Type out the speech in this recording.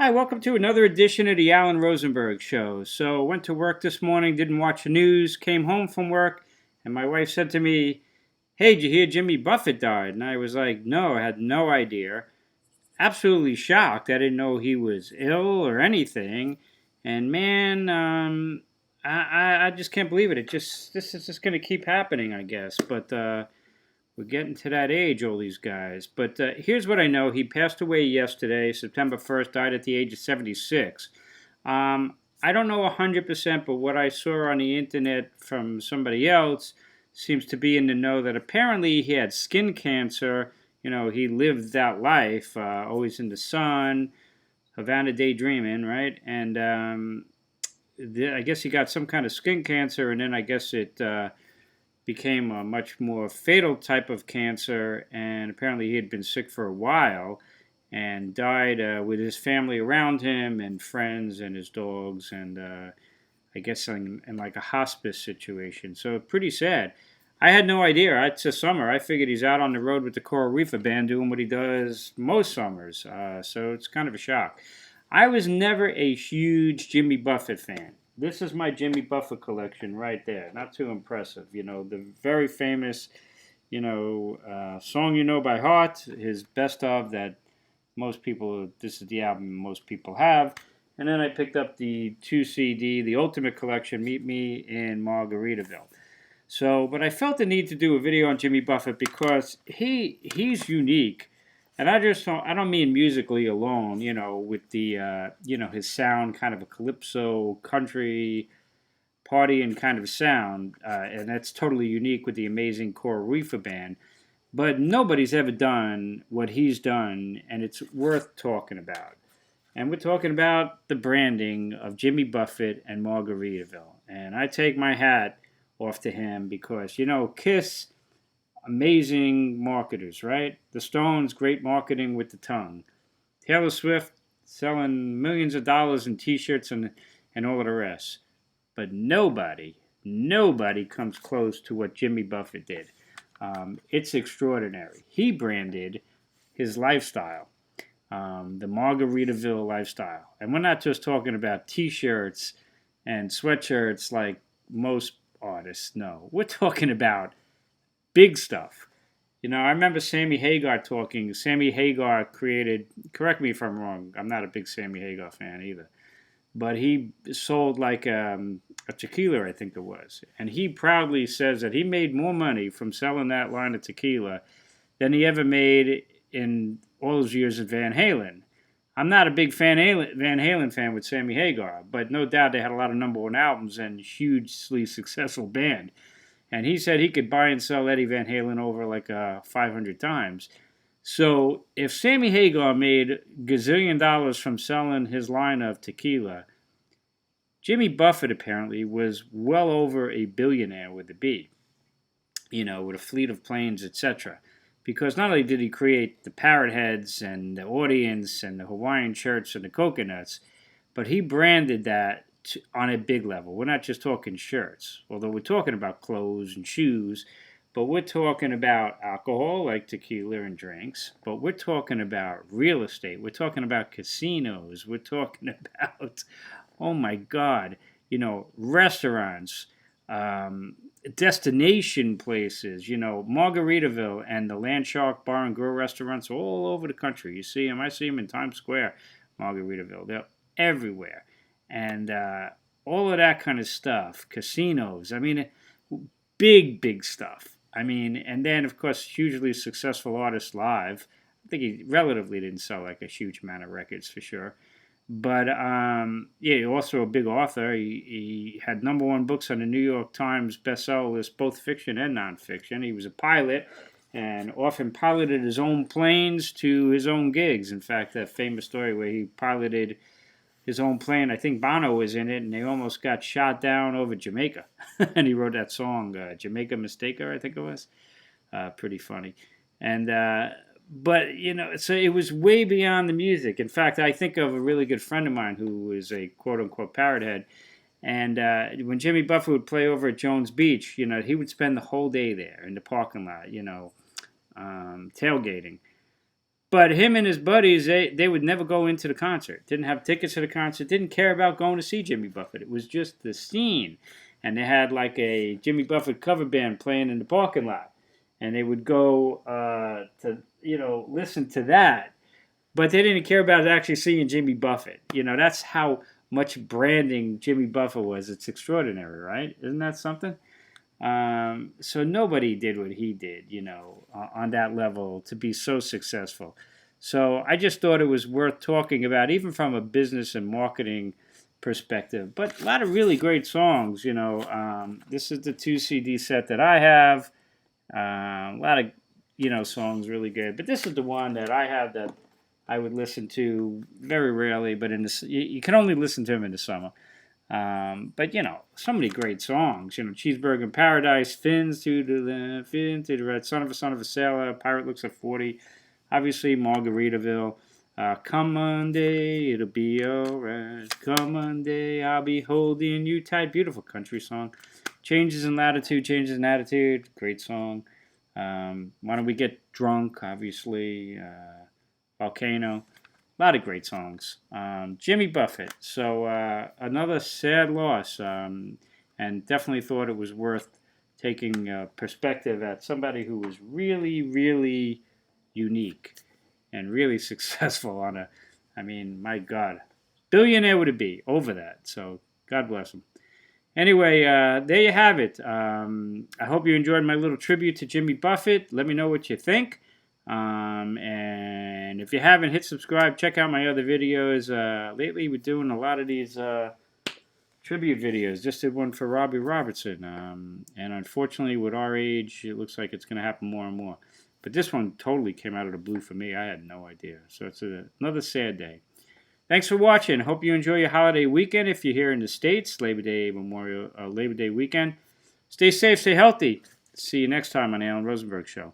Hi, welcome to another edition of the Alan Rosenberg Show. So, went to work this morning, didn't watch the news, came home from work, and my wife said to me, "Hey, did you hear Jimmy Buffett died?" And I was like, "No, I had no idea." Absolutely shocked. I didn't know he was ill or anything. And man, I just can't believe it. This is just going to keep happening, I guess. But we're getting to that age, all these guys. But here's what I know. He passed away yesterday, September 1st, died at the age of 76. I don't know 100%, but what I saw on the internet from somebody else seems to be in the know that apparently he had skin cancer. He lived that life, always in the sun, Havana daydreaming, right? And I guess he got some kind of skin cancer, and then I guess it became a much more fatal type of cancer, and apparently he had been sick for a while and died with his family around him and friends and his dogs, and I guess in like a hospice situation. So pretty sad. I had no idea. It's a summer. I figured he's out on the road with the Coral Reefer Band doing what he does most summers. So it's kind of a shock. I was never a huge Jimmy Buffett fan. This is my Jimmy Buffett collection right there. Not too impressive. The very famous, song you know by heart, his best of that most people, this is the album most people have. And then I picked up the 2 CD, the Ultimate Collection, Meet Me in Margaritaville. So, but I felt the need to do a video on Jimmy Buffett because he's unique. And I don't mean musically alone, with the, his sound, kind of a calypso country partying kind of sound. And that's totally unique with the amazing Coral Reefer Band. But nobody's ever done what he's done, and it's worth talking about. And we're talking about the branding of Jimmy Buffett and Margaritaville. And I take my hat off to him because, Kiss, amazing marketers, right? The Stones, great marketing with the tongue. Taylor Swift, selling millions of dollars in t-shirts and all of the rest. But nobody comes close to what Jimmy Buffett did. It's extraordinary. He branded his lifestyle, the Margaritaville lifestyle. And we're not just talking about t-shirts and sweatshirts like most artists. No, we're talking about big stuff. I remember Sammy Hagar talking. Sammy Hagar created, correct me if I'm wrong, I'm not a big Sammy Hagar fan either, but he sold like a tequila, I think it was. And he proudly says that he made more money from selling that line of tequila than he ever made in all those years of Van Halen. I'm not a big Van Halen fan with Sammy Hagar, but no doubt they had a lot of number one albums and hugely successful band. And he said he could buy and sell Eddie Van Halen over like 500 times. So if Sammy Hagar made gazillion dollars from selling his line of tequila, Jimmy Buffett apparently was well over a billionaire with a B, with a fleet of planes, etc. Because not only did he create the parrot heads and the audience and the Hawaiian shirts and the coconuts, but he branded that on a big level. We're not just talking shirts, although we're talking about clothes and shoes, but we're talking about alcohol like tequila and drinks, but we're talking about real estate. We're talking about casinos. We're talking about, oh my God, restaurants, destination places, Margaritaville and the Land Shark Bar and Grill restaurants all over the country. You see them. I see them in Times Square, Margaritaville. They're everywhere. And all of that kind of stuff. Casinos. I mean, big stuff. I mean, and then, of course, hugely successful artist live. I think he relatively didn't sell like a huge amount of records for sure. But yeah, also a big author. He had number one books on the New York Times bestseller list, both fiction and nonfiction. He was a pilot and often piloted his own planes to his own gigs. In fact, that famous story where he piloted his own plane, I think Bono was in it, and they almost got shot down over Jamaica. And he wrote that song, Jamaica Mistaker, I think it was. Pretty funny. And but so it was way beyond the music. In fact, I think of a really good friend of mine who was a quote-unquote parrot head, and when Jimmy Buffett would play over at Jones Beach, he would spend the whole day there in the parking lot, tailgating. But him and his buddies, they would never go into the concert. Didn't have tickets to the concert. Didn't care about going to see Jimmy Buffett. It was just the scene. And they had like a Jimmy Buffett cover band playing in the parking lot. And they would go to, listen to that. But they didn't care about actually seeing Jimmy Buffett. That's how much branding Jimmy Buffett was. It's extraordinary, right? Isn't that something? So nobody did what he did, on that level to be so successful. So I just thought it was worth talking about, even from a business and marketing perspective. But a lot of really great songs, This is the 2 CD set that I have. A lot of, songs really good. But this is the one that I have that I would listen to very rarely. But you can only listen to them in the summer. But so many great songs. Cheeseburger in Paradise, Fins to the left, Fin to the right, Son of a Sailor, Pirate Looks at 40, obviously Margaritaville. Come Monday, it'll be alright. Come Monday, I'll be holding you tight. Beautiful country song. Changes in Latitude, Changes in Attitude, great song. Why Don't We Get Drunk, obviously. Volcano. A lot of great songs. Jimmy Buffett. So another sad loss, and definitely thought it was worth taking a perspective at somebody who was really, really unique and really successful my God, billionaire would it be over that. So God bless him. Anyway, there you have it. I hope you enjoyed my little tribute to Jimmy Buffett. Let me know what you think. And if you haven't, hit subscribe. Check out my other videos. Lately, we're doing a lot of these tribute videos. Just did one for Robbie Robertson. And unfortunately, with our age, it looks like it's going to happen more and more. But this one totally came out of the blue for me. I had no idea. So it's another sad day. Thanks for watching. Hope you enjoy your holiday weekend. If you're here in the States, Labor Day weekend. Stay safe, stay healthy. See you next time on the Alan Rosenberg Show.